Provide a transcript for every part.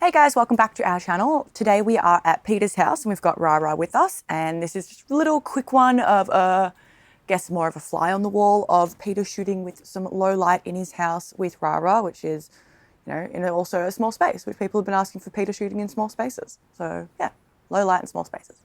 Hey guys, welcome back to our channel. Today we are at Peter's house and we've got RaRa with us, and this is just a little quick one of guess more of a fly on the wall of Peter shooting with some low light in his house with RaRa, which is, you know, in also a small space, which people have been asking for Peter shooting in small spaces. So yeah, low light and small spaces.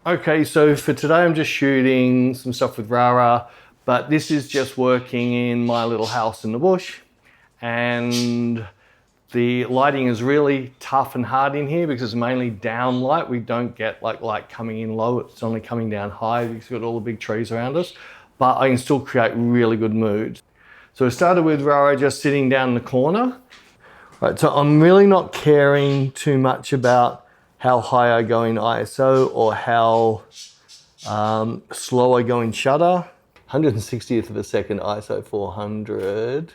Okay, so for today I'm just shooting some stuff with RaRa, but this is just working in my little house in the bush, and the lighting is really tough and hard in here because it's mainly down light. We don't get like light coming in low, it's only coming down high because we've got all the big trees around us, but I can still create really good mood. So I started with RaRa just sitting down in the corner. Right, so I'm really not caring too much about how high I go in ISO or how slow I go in shutter. 160th of a second ISO 400.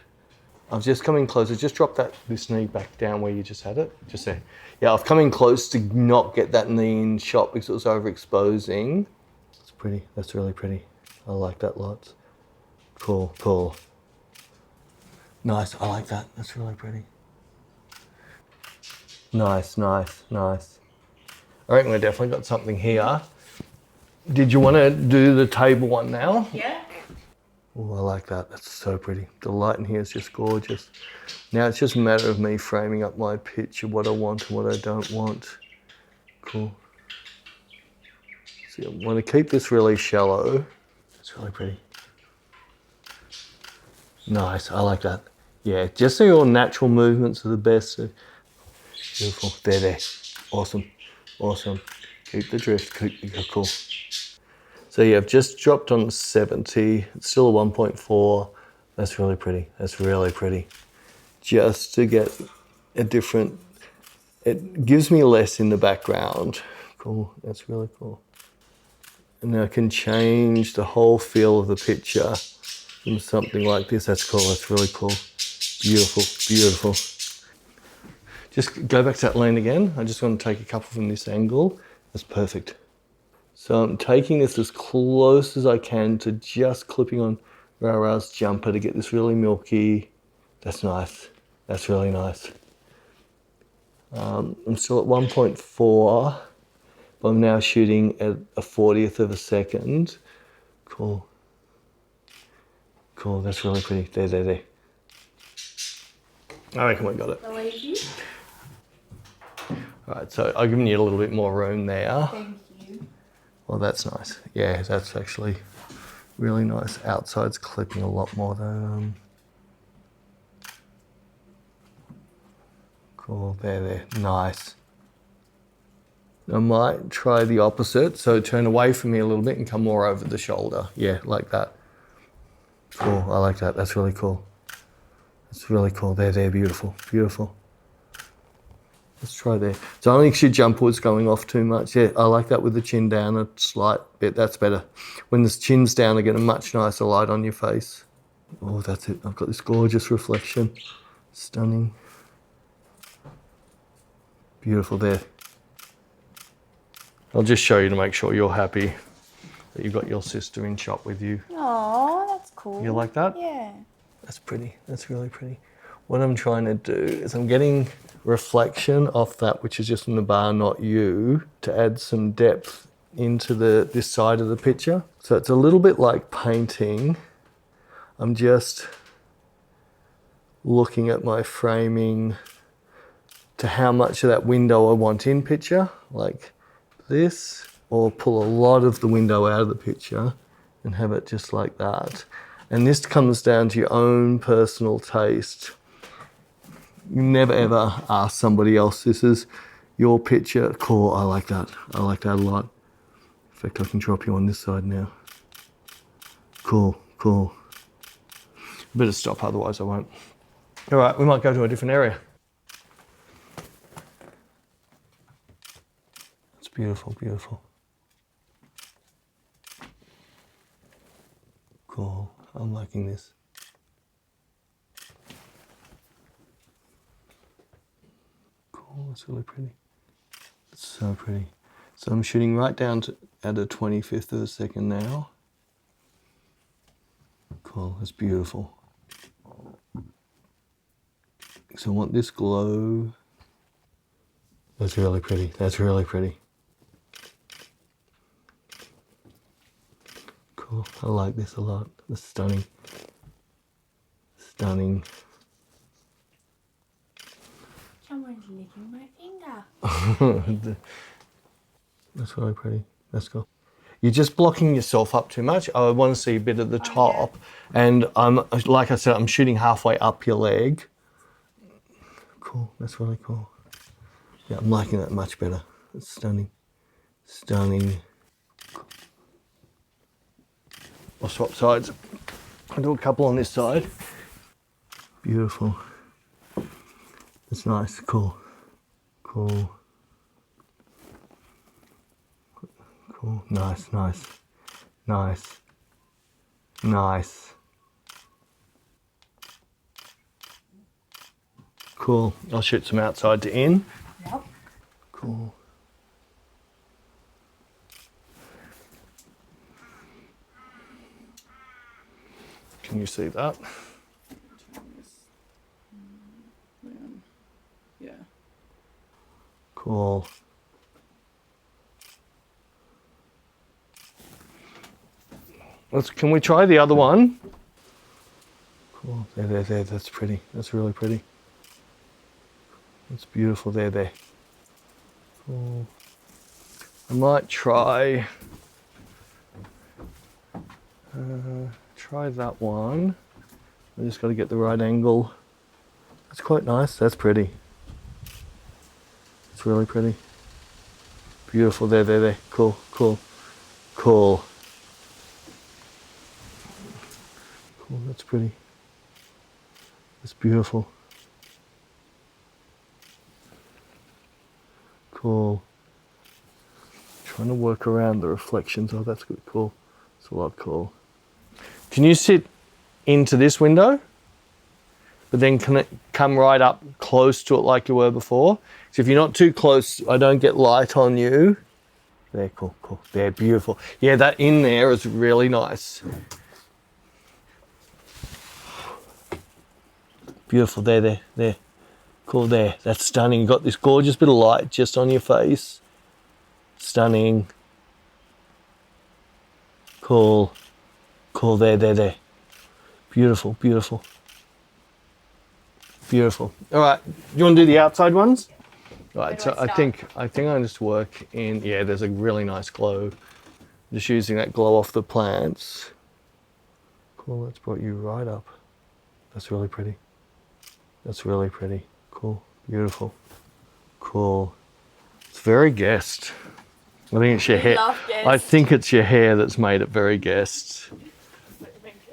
I've just come in closer, just drop this knee back down where you just had it, just there. Yeah, I've come in close to not get that knee in shot because it was overexposing. It's pretty, that's really pretty. I like that lots. Cool, cool. Nice, I like that, that's really pretty. Nice, nice, nice. I reckon we definitely got something here. Did you want to do the table one now? Yeah. Oh, I like that. That's so pretty. The light in here is just gorgeous. Now it's just a matter of me framing up my picture, what I want and what I don't want. Cool. See, I want to keep this really shallow. It's really pretty. Nice, I like that. Yeah, just so your natural movements are the best. Beautiful. There. Awesome. Awesome. Keep the drift. Cool. So yeah, I've just dropped on 70. It's still a 1.4. That's really pretty. That's really pretty. Just to get a different, it gives me less in the background. Cool. That's really cool. And I can change the whole feel of the picture from something like this. That's cool. That's really cool. Beautiful. Beautiful. Just go back to that lane again. I just want to take a couple from this angle. That's perfect. So I'm taking this as close as I can to just clipping on RaRa's jumper to get this really milky. That's nice. That's really nice. I'm still at 1.4, but I'm now shooting at a 40th of a second. Cool. Cool, that's really pretty. There. I reckon we got it. Believe you. All right, so I've given you a little bit more room there. Thank you. Well, that's nice. Yeah, that's actually really nice. Outside's clipping a lot more though. Cool, there. Nice. I might try the opposite. So turn away from me a little bit and come more over the shoulder. Yeah, like that. Cool, I like that. That's really cool. That's really cool. There, beautiful, beautiful. Let's try there. So I don't think your jump was going off too much. Yeah, I like that with the chin down a slight bit. That's better. When the chin's down, I get a much nicer light on your face. Oh, that's it. I've got this gorgeous reflection. Stunning. Beautiful there. I'll just show you to make sure you're happy that you've got your sister in shot with you. Oh, that's cool. You like that? Yeah. That's pretty. That's really pretty. What I'm trying to do is I'm getting reflection off that, which is just from the bar, not you, to add some depth into this side of the picture. So it's a little bit like painting. I'm just looking at my framing to how much of that window I want in picture, like this, or pull a lot of the window out of the picture and have it just like that. And this comes down to your own personal taste. You never ever ask somebody else, this is your picture. Cool, I like that. I like that a lot. In fact, I can drop you on this side now. Cool. I better stop, otherwise I won't. All right, we might go to a different area. It's beautiful. Cool, I'm liking this. Cool, it's really pretty. It's so pretty. So I'm shooting right down to at a 25th of a second now. Cool, that's beautiful. So I want this glow That's really pretty. That's really pretty. Cool. I like this a lot. It's stunning. Stunning. Someone's licking my finger. That's really pretty. That's cool. You're just blocking yourself up too much. I want to see a bit at the top. Yeah. And like I said, I'm shooting halfway up your leg. Cool. That's really cool. Yeah, I'm liking that much better. It's stunning. Stunning. I'll swap sides. I'll do a couple on this side. Beautiful. It's nice. Cool. Cool. Cool. Nice, nice. Nice. Nice. Cool. I'll shoot some outside to in. Yep. Cool. Can you see that? Yeah. Cool. Can we try the other one? Cool. There. That's pretty. That's really pretty. That's beautiful. There. Cool. I might try that one. I just got to get the right angle. That's quite nice. That's pretty. It's really pretty. Beautiful. There. Cool. Cool. That's pretty. That's beautiful. Cool. Trying to work around the reflections. Oh, that's good. Cool. It's a lot cool. Can you sit into this window? But then can it come right up close to it like you were before? So if you're not too close, I don't get light on you. There, cool. There, beautiful. Yeah, that in there is really nice. Beautiful, there. Cool, there. That's stunning. You got this gorgeous bit of light just on your face. Stunning. Cool, there. Beautiful. All right, you want to do the outside ones? All right, so I think I just work in, yeah, there's a really nice glow. Just using that glow off the plants. Cool, that's brought you right up. That's really pretty. Cool, beautiful. Cool. It's very guessed. I think it's your hair. I think it's your hair that's made it very guessed.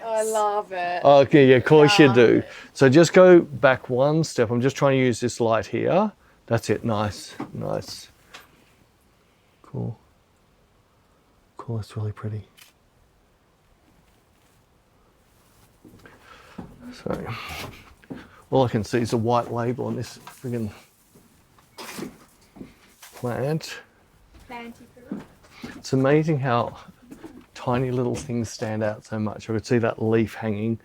I love it. Okay, yeah, of course you do. So just go back one step. I'm just trying to use this light here. That's it. Nice. Cool. That's really pretty. So, all I can see is a white label on this friggin' plant. It's amazing how tiny little things stand out so much. I could see that leaf hanging.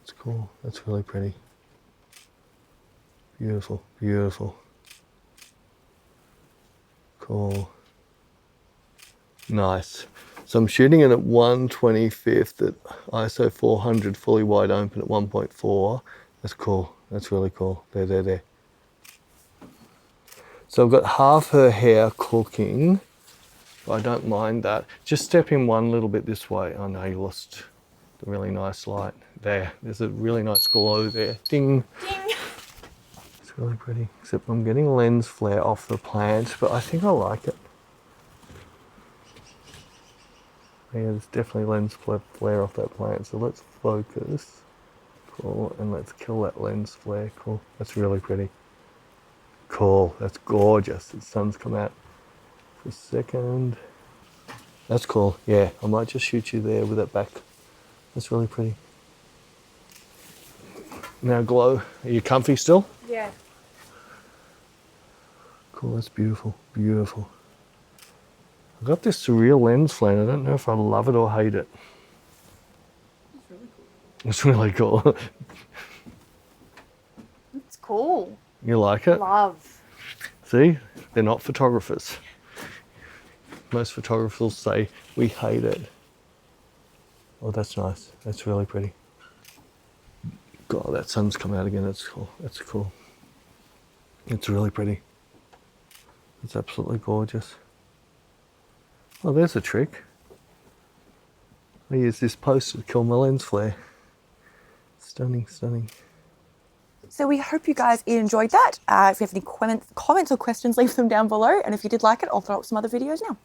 It's cool. That's really pretty. Beautiful. Cool. Nice. So I'm shooting it at 1/25 at ISO 400 fully wide open at 1.4. That's cool. That's really cool. There. So I've got half her hair cooking. I don't mind that. Just step in one little bit this way. Oh no, you lost the really nice light. There's a really nice glow there. Ding. It's really pretty, except I'm getting lens flare off the plant, but I think I like it. Yeah, there's definitely lens flare off that plant, so let's focus. Cool, and let's kill that lens flare. Cool, that's really pretty. Cool, that's gorgeous. The sun's come out for a second. That's cool, yeah. I might just shoot you there with that back. That's really pretty. Now glow. Are you comfy still? Yeah. Cool, that's beautiful. I got this surreal lens flare. I don't know if I love it or hate it. It's really cool. It's cool. You like it? Love. See, they're not photographers. Most photographers say we hate it. Oh, that's nice. That's really pretty. God, that sun's come out again. That's cool. That's cool. It's really pretty. It's absolutely gorgeous. Oh, there's a trick. I use this poster to kill my lens flare. Stunning, stunning. So we hope you guys enjoyed that. If you have any comments or questions, leave them down below. And if you did like it, I'll throw up some other videos now.